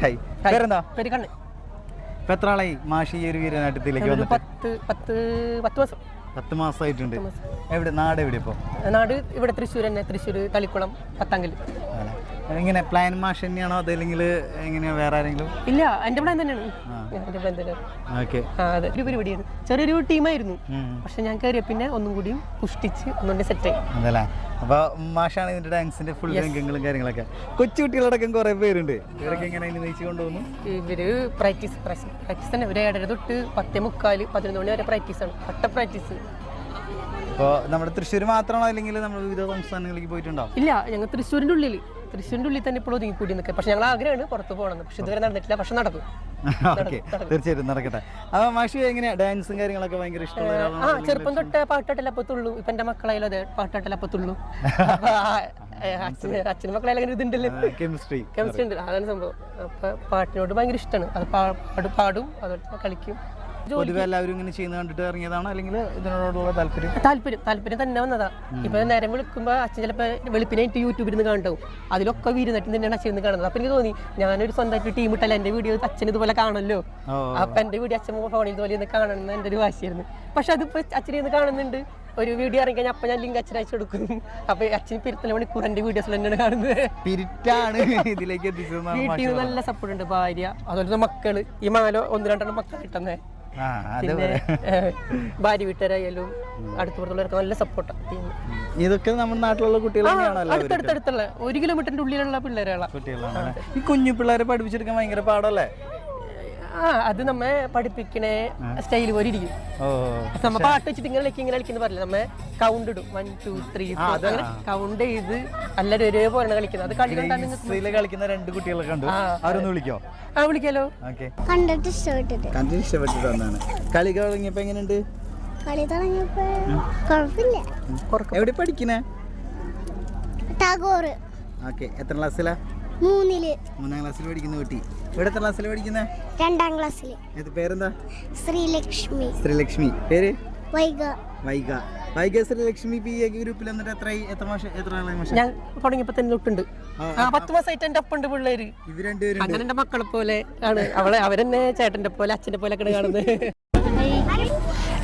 Hi, പേരെന്താ? ഇപ്പൊ എത്ര ആളായി മാഷി ഈ ഒരു വീരനാട്യത്തിലേക്ക് വന്നിട്ട്? 10 മാസമായിട്ടുണ്ട്. എവിടെ നാട്? എവിടെ ഇപ്പൊ നാട്? ഇവിടെ തൃശ്ശൂർ തന്നെ, തൃശ്ശൂർ തളിക്കുളം പത്താങ്കൽ. എങ്ങനെ പ്ലാൻ മാഷ് തന്നെയാണോ അതല്ലെങ്കിൽ എങ്ങനെയാ വേറെ ആരെങ്കിലും? ഇല്ല, എന്റെ പ്ലാൻ തന്നെയാണ്. ഒരു പരിപാടിയാണ്, ചെറിയൊരു ടീമായിരുന്നു. പക്ഷെ ഞാൻ കയറിയ പിന്നെ ഒന്നും കൂടിയും പുഷ്ടിച്ച് ഒന്നുകൂടി സെറ്റായി. അതല്ലേ? അപ്പൊ മാഷാണ് ഇതിന്റെ ഡാൻസിന്റെ ഫുൾ രംഗങ്ങളും കാര്യങ്ങളൊക്കെ. കൊച്ചു കുട്ടികളടക്കം കുറെ പേരുണ്ട്. ഇവരൊക്കെ എങ്ങനെ നയിച്ചു കൊണ്ടുപോകുന്നു? ഇവര് പ്രാക്ടീസ് തന്നെ. ഒരു 7:30 തൊട്ട് 10:45, 11 മണി വരെ പ്രാക്ടീസാണ്. പട്ട പ്രാക്ടീസ്. അപ്പോൾ നമ്മുടെ തൃശ്ശൂർ മാത്രമാണോ അല്ലെങ്കിൽ നമ്മൾ വിവിധ സംസ്ഥാനങ്ങളിലേക്ക് പോയിട്ടുണ്ടോ? ഇല്ല, ഞങ്ങൾ തൃശ്ശൂരിൻ്റെ ഉള്ളിൽ തന്നെ ഇപ്പോൾ ഒതുങ്ങി കൂടി നിൽക്കുക. പക്ഷെ ഞങ്ങൾ ആഗ്രഹമാണ് പുറത്ത് പോകണമെന്ന്. പക്ഷെ ഇതുവരെ നടന്നിട്ടില്ല. പക്ഷെ നടക്കും. തീർച്ചയായിട്ടും നടക്കട്ടെ. അപ്പൊ മാഷി എങ്ങനെയാ ഡാൻസും കാര്യങ്ങളൊക്കെ ഭയങ്കര ഇഷ്ടമുള്ള? ചെറുപ്പം തൊട്ട് പാട്ടാട്ടലപ്പത്തുള്ളൂ. ഇപ്പൊ എന്റെ മക്കളായാലും അതെ, പാട്ടാട്ടലപ്പത്തുള്ളൂ. അച്ഛനും മക്കളായാലും ഇതുണ്ടല്ലോ, കെമിസ്ട്രി ഉണ്ട്. അതാണ് സംഭവം. അപ്പൊ പാട്ടിനോട് ഭയങ്കര ഇഷ്ടമാണ്. അത് പാടും, അതുപോലെ കളിക്കും. പൊതുവെ എല്ലാവരും ഇങ്ങനെ ചെയ്യുന്ന കണ്ടിട്ട് ഇറങ്ങിയതാണോ അല്ലെങ്കിൽ ഇതിനോടുള്ള താല്പര്യം തന്നെ വന്നതാ. ഇപ്പൊ നേരം വിളിക്കുമ്പോ അച്ഛൻ ചിലപ്പോ വെളുപ്പിനായിട്ട് യൂട്യൂബിൽ നിന്ന് കാണണ്ടാവും. അതിലൊക്കെ വീരുന്നിട്ട് തന്നെയാണ് അച്ഛൻ നിന്ന് കാണുന്നത്. അപ്പൊ എനിക്ക് തോന്നി ഞാനൊരു സ്വന്തമായിട്ട് ടീം ഇട്ടല്ല, എന്റെ വീഡിയോ അച്ഛൻ ഇതുപോലെ കാണല്ലോ. അപ്പൊ എന്റെ വീഡിയോ അച്ഛൻ ഫോണിൽ ഇതുപോലെ കാണണമെന്ന് എന്റെ ഒരു വാശിയായിരുന്നു. പക്ഷെ അതിപ്പോ അച്ഛനെ കാണുന്നുണ്ട്. ഒരു വീഡിയോ ഇറങ്ങി കഴിഞ്ഞാൽ അപ്പൊ ഞാൻ ലിങ്ക് അച്ഛൻ അയച്ചു കൊടുക്കും. അപ്പൊ അച്ഛൻ 24 മണിക്കൂർ എന്റെ വീഡിയോസിൽ തന്നെയാണ് കാണുന്നത്. വീട്ടിൽ നിന്ന് നല്ല സപ്പോർട്ട് ഉണ്ട്. ഭാര്യ, അതുപോലെ മക്കള്. ഈ മാലോ 1-2 മക്കൾ കിട്ടുന്നേ. പിന്നെ ഭാര്യ വീട്ടുകാരായാലും അടുത്തുപുറത്തുള്ളവർക്ക് നല്ല സപ്പോർട്ടാണ്. ഇതൊക്കെ നമ്മുടെ നാട്ടിലുള്ള കുട്ടികളാണ്, അടുത്തടുത്തുള്ള 1 കിലോമീറ്ററിന്റെ ഉള്ളിലുള്ള പിള്ളേരാണ്. ഈ കുഞ്ഞു പിള്ളേരെ പഠിപ്പിച്ചെടുക്കാൻ ഭയങ്കര പാടല്ലേ? അത് നമ്മെ പഠിപ്പിക്കണേ സ്റ്റൈൽ പോലെ ഇരിക്കും. നമ്മ പാട്ട് വെച്ചിട്ട് ഇങ്ങനെ കളിക്കുന്ന പറയില്ല, നമ്മ കൗണ്ട് ഇടും. 1 2 3 4 അങ്ങനെ കൗണ്ട് ചെയ്ത് എല്ലാവരും ഒരേപോലെ കളിക്കുന്നത്. അത് കളി കളിക്കുന്ന 2 കുട്ടികളൊക്കെ ഉണ്ട്. അവരൊന്ന് വിളിക്കോ? വിളിക്കാലോ. ഇഷ്ടപ്പെട്ടിട്ട് വന്നാണ്. കളി തുടങ്ങിയപ്പോ എങ്ങനെയുണ്ട്? കളി തുടങ്ങിയപ്പോ കുഴപ്പമില്ല. എവിടെ പഠിക്കണേ? ടാഗോർ. എത്ര ക്ലാസ്സിലാ? 3ാം ക്ലാസ്സിൽ പഠിക്കുന്ന കുട്ടി. ഇവിടെ എത്ര ക്ലാസ്സിൽ പഠിക്കുന്നത്? 2ാം ക്ലാസ്സിൽ. പേരെന്താ? ശ്രീലക്ഷ്മി. പേര്? വൈഗ. ശ്രീലക്ഷ്മി ഗ്രൂപ്പിൽ എന്നിട്ട് എത്ര ഞാൻ തുടങ്ങിയപ്പോ തന്നെ തൊട്ടുണ്ട്. 10 മാസമായിട്ട് എന്റെ ഒപ്പം ഉണ്ട് പിള്ളേര്. അങ്ങനെ എന്റെ മക്കളെ പോലെ ആണ്. അവരെന്നെ ചേട്ടന്റെ പോലെ അച്ഛന്റെ പോലെ ഒക്കെ കാണുന്നത്.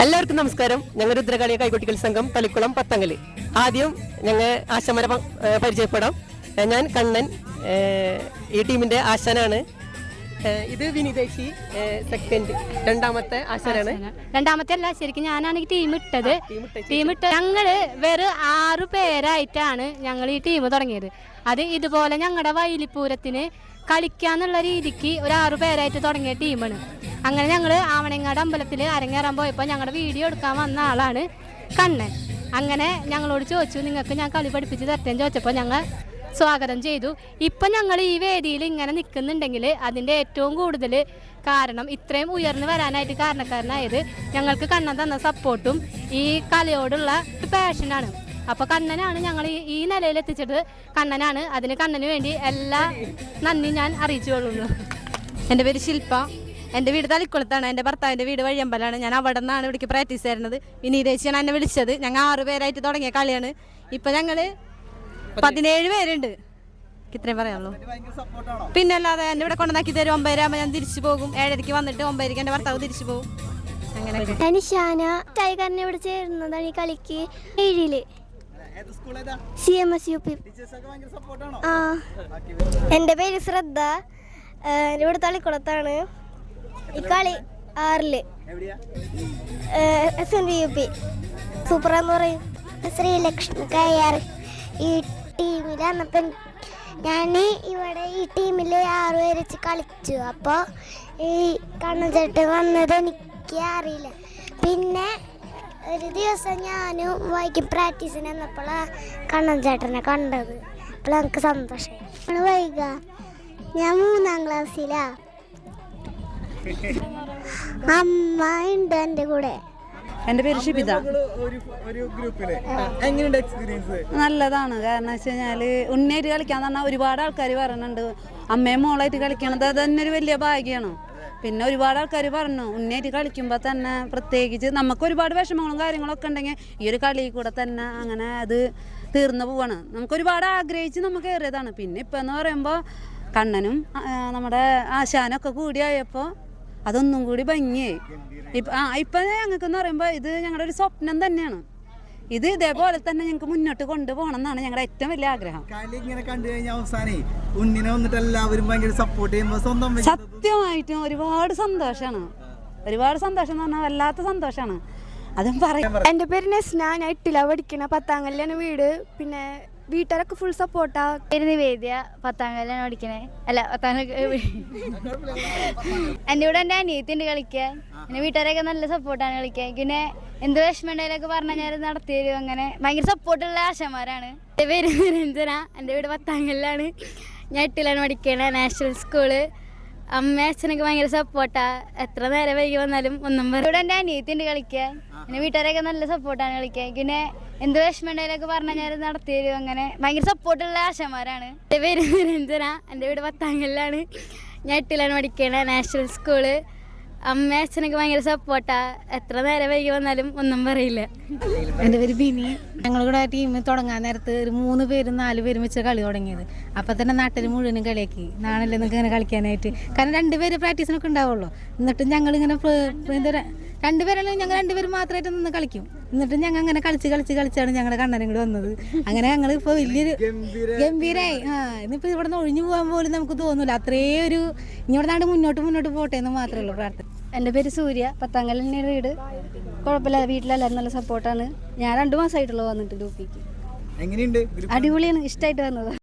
എല്ലാവർക്കും നമസ്കാരം. ഞങ്ങൾ രുദ്രകാളിയ കൈകൊട്ടിക്കൽ സംഘം തളിക്കുളം പത്തങ്കല്. ആദ്യം ഞങ്ങൾ ആശാന്മാരെ പരിചയപ്പെടാം. ഞാൻ കണ്ണൻ, ഈ ടീമിന്റെ ആശാനാണ്. ഇത് വിനിതേശി, സെക്കൻഡ്, 2ാമത്തെ ആശാനാണ്. 2ാമത്തെ അല്ല, ശരിക്കും ഞാനാണ് ഈ ടീം ഇട്ടത്. ഞങ്ങള് വെറും 6 പേരായിട്ടാണ് ഞങ്ങൾ ഈ ടീം തുടങ്ങിയത്. അത് ഇതുപോലെ ഞങ്ങളുടെ വൈലിപ്പൂരത്തിന് കളിക്കാന്നുള്ള രീതിക്ക് ഒരു 6 പേരായിട്ട് തുടങ്ങിയ ടീമാണ്. അങ്ങനെ ഞങ്ങൾ ആവണങ്ങാട് അമ്പലത്തിൽ അരങ്ങേറാൻ പോയപ്പോൾ ഞങ്ങളുടെ വീഡിയോ എടുക്കാൻ വന്ന ആളാണ് കണ്ണൻ. അങ്ങനെ ഞങ്ങളോട് ചോദിച്ചു, നിങ്ങൾക്ക് ഞാൻ കളി പഠിപ്പിച്ച് തരട്ടെന്ന് ചോദിച്ചപ്പോൾ ഞങ്ങൾ സ്വാഗതം ചെയ്തു. ഇപ്പം ഞങ്ങൾ ഈ വേദിയിൽ ഇങ്ങനെ നിൽക്കുന്നുണ്ടെങ്കിൽ അതിൻ്റെ ഏറ്റവും കൂടുതൽ കാരണം, ഇത്രയും ഉയർന്നു വരാനായിട്ട് കാരണക്കാരനായത് ഞങ്ങൾക്ക് കണ്ണൻ തന്ന സപ്പോർട്ടും ഈ കലയോടുള്ള പാഷനാണ്. അപ്പോൾ കണ്ണനാണ് ഞങ്ങൾ ഈ നിലയിൽ എത്തിച്ചത്. കണ്ണനാണ്. അതിന് കണ്ണന് വേണ്ടി എല്ലാ നന്ദി ഞാൻ അറിയിച്ചു കൊള്ളുന്നു. എൻ്റെ പേര് ശില്പ. എൻ്റെ വീട് തളിക്കുളത്താണ്. എൻ്റെ ഭർത്താവിൻ്റെ വീട് വഴിയമ്പലാണ്. ഞാൻ അവിടെ നിന്നാണ് ഇവിടേക്ക് പ്രാക്ടീസ് ചെയ്യുന്നത്. വിനീതേശിയാണ് എന്നെ വിളിച്ചത്. ഞങ്ങൾ 6 പേരായിട്ട് തുടങ്ങിയ കളിയാണ്. ഇപ്പം ഞങ്ങൾ 17 പേരുണ്ട്. ഇത്രയും പറയാമല്ലോ. പിന്നെ അല്ലാതെ എന്നെ ഇവിടെ കൊണ്ടുവന്നാക്കി തരും. 9 ആകുമ്പോൾ ഞാൻ തിരിച്ചു പോകും. 7:30 വന്നിട്ട് 9 എൻ്റെ ഭർത്താവ് തിരിച്ചു പോകും. അങ്ങനെ ഷാന ടൈഗറിനെ ഇവിടെ ചേരുന്നതാണ് ഈ കളിക്ക്. 7ല് CMS UP. എൻ്റെ പേര് ശ്രദ്ധ. ഇവിടെ തളിക്കുളത്താണ്. ഈ കളി 6ല് SNV UP. സൂപ്പറാന്ന് പറയും. ശ്രീലക്ഷ്മി കയ്യാറ്. ഈ ടീമിൽ വന്നപ്പം ഞാൻ ഇവിടെ ഈ ടീമിൽ 6 പേര് വെച്ച് കളിച്ചു. അപ്പോൾ ഈ കണ്ണൻചേട്ടൻ വന്നത് എനിക്ക് അറിയില്ല. പിന്നെ ഒരു ദിവസം ഞാനും വൈകി പ്രാക്ടീസിന് വന്നപ്പോഴാണ് കണ്ണൻചേട്ടനെ കണ്ടത്. അപ്പോൾ എനിക്ക് സന്തോഷമായി. വൈക ഞാൻ 3ാം ക്ലാസ്സിലാണ്. അമ്മ ഉണ്ട് എൻ്റെ കൂടെ. എൻ്റെ പേര് ഷിബിത. നല്ലതാണ്. കാരണം വെച്ച് കഴിഞ്ഞാൽ ഉണ്ണിയായിട്ട് കളിക്കാൻ പറഞ്ഞാൽ ഒരുപാട് ആൾക്കാർ പറയുന്നുണ്ട്. അമ്മയും മോളായിട്ട് കളിക്കണത് അത് തന്നെ ഒരു വലിയ ഭാഗ്യമാണ്. പിന്നെ ഒരുപാട് ആൾക്കാർ പറഞ്ഞു ഉണ്ണിയായിട്ട് കളിക്കുമ്പോൾ തന്നെ പ്രത്യേകിച്ച് നമുക്ക് ഒരുപാട് വിഷമങ്ങളും കാര്യങ്ങളൊക്കെ ഉണ്ടെങ്കിൽ ഈ ഒരു കളി കൂടെ തന്നെ അങ്ങനെ അത് തീർന്നു പോവാണ്. നമുക്ക് ഒരുപാട് ആഗ്രഹിച്ച് നമുക്ക് കയറിയതാണ്. പിന്നെ ഇപ്പം എന്ന് പറയുമ്പോൾ കണ്ണനും നമ്മുടെ ആശാനൊക്കെ കൂടിയായപ്പോൾ അതൊന്നും കൂടി ഭംഗിയായി. ഇപ്പം ഞങ്ങൾക്കെന്ന് പറയുമ്പോൾ ഇത് ഞങ്ങളുടെ ഒരു സ്വപ്നം തന്നെയാണ്. ഇത് ഇതേപോലെ തന്നെ ഞങ്ങൾക്ക് മുന്നോട്ട് കൊണ്ടുപോകണം എന്നാണ് ഞങ്ങളുടെ ഏറ്റവും വലിയ ആഗ്രഹം. കളി ഇങ്ങനെ കണ്ടു കഴിഞ്ഞാൽ അവസാനേ ഉണ്ണിനെ വന്നിട്ട് എല്ലാവരും ഭയങ്കര സപ്പോർട്ട് ചെയ്യുമ്പോൾ സ്വന്തം സത്യമായിട്ടും ഒരുപാട് സന്തോഷമാണ്. ഒരുപാട് സന്തോഷം എന്ന് പറഞ്ഞാൽ വല്ലാത്ത സന്തോഷമാണ്. അതും പറയാം. എൻ്റെ പേര് നെസ്ന, ഞാൻ 8ലാ പഠിക്കണ. 10ാം കല്ലാണ് വീട്. പിന്നെ വീട്ടുകാരൊക്കെ ഫുൾ സപ്പോർട്ടാ. പേര് നിവേദ്യ, 10ാം കല്ലാണ് പഠിക്കണേ. അല്ല 10ാം എൻ്റെ കൂടെ എൻ്റെ അനിയത്തിണ്ട് കളിക്കാൻ. പിന്നെ വീട്ടുകാരൊക്കെ നല്ല സപ്പോർട്ടാണ് കളിക്കാൻ. പിന്നെ എന്ത് വിഷമമുണ്ടെങ്കിലൊക്കെ പറഞ്ഞാൽ ഞാൻ നടത്തി തരും. അങ്ങനെ ഭയങ്കര സപ്പോർട്ടുള്ള ആശമാരാണ്. എൻ്റെ പേര് നിരഞ്ജന, എൻ്റെ വീട് 10ാം കല്ലാണ്. ഞാൻ 8ലാണ് പഠിക്കണേ, നാഷണൽ സ്കൂള്. അമ്മ അച്ഛനൊക്കെ ഭയങ്കര സപ്പോർട്ടാ. എത്ര നേരം വൈകി വന്നാലും ഒന്നും പറയും. ഇവിടെ എൻ്റെ അനിയത്തിണ്ട് കളിക്കാൻ. പിന്നെ വീട്ടുകാരൊക്കെ നല്ല സപ്പോർട്ടാണ് കളിക്കാൻ. പിന്നെ എന്ത് വിഷമമുണ്ടെങ്കിലൊക്കെ പറഞ്ഞാൽ ഞാൻ നടത്തി തരും. അങ്ങനെ ഭയങ്കര സപ്പോർട്ടുള്ള ആശമാരാണ്. എൻ്റെ പേര് നിരഞ്ജന, എൻ്റെ വീട് 10ാം കല്ലാണ്. ഞാൻ 8ലാണ് പഠിക്കണേ, നാഷണൽ സ്കൂള്. അമ്മ അച്ഛനൊക്കെ ഭയങ്കര സപ്പോർട്ടാ. എത്ര നേരം വൈകി വന്നാലും ഒന്നും പറയില്ല. എൻ്റെ പേര് ബിനി. ഞങ്ങളിവിടെ ടീം തുടങ്ങാൻ നേരത്ത് ഒരു 3 പേരും 4 പേരും വെച്ച് കളി തുടങ്ങിയത്. അപ്പം തന്നെ നാട്ടിൽ മുഴുവനും കളിയാക്കി. നാളല്ലേ നിങ്ങൾക്ക് ഇങ്ങനെ കളിക്കാനായിട്ട്. കാരണം 2 പേര് പ്രാക്ടീസിനൊക്കെ ഉണ്ടാവുള്ളൂ. എന്നിട്ടും ഞങ്ങളിങ്ങനെ 2 പേരല്ല, ഞങ്ങൾ 2 പേര് മാത്രമായിട്ട് നിന്ന് കളിക്കും. എന്നിട്ട് ഞങ്ങൾ അങ്ങനെ കളിച്ചാണ് ഞങ്ങളുടെ കണ്ണനും കൂടെ വന്നത്. അങ്ങനെ ഞങ്ങൾ ഇപ്പോൾ വലിയൊരു ഗംഭീരമായി. ഇന്നിപ്പോൾ ഇവിടെ നിന്ന് ഒഴിഞ്ഞു പോകാൻ പോലും നമുക്ക് തോന്നില്ല. അത്രയും ഒരു ഇവിടെ നാട് മുന്നോട്ട് പോട്ടെ എന്ന് മാത്രമേ ഉള്ളൂ പ്രാർത്ഥന. എൻ്റെ പേര് സൂര്യ, 10ാം കല്ലിൻ്റെ വീട്. കുഴപ്പമില്ല, വീട്ടിലെല്ലാവരും നല്ല സപ്പോർട്ടാണ്. ഞാൻ 2 മാസമായിട്ടുള്ളൂ വന്നിട്ട് ഗ്രൂപ്പിലേക്ക്. എങ്ങനെയുണ്ട്? അടിപൊളിയാണ്, ഇഷ്ടമായിട്ട് വന്നത്.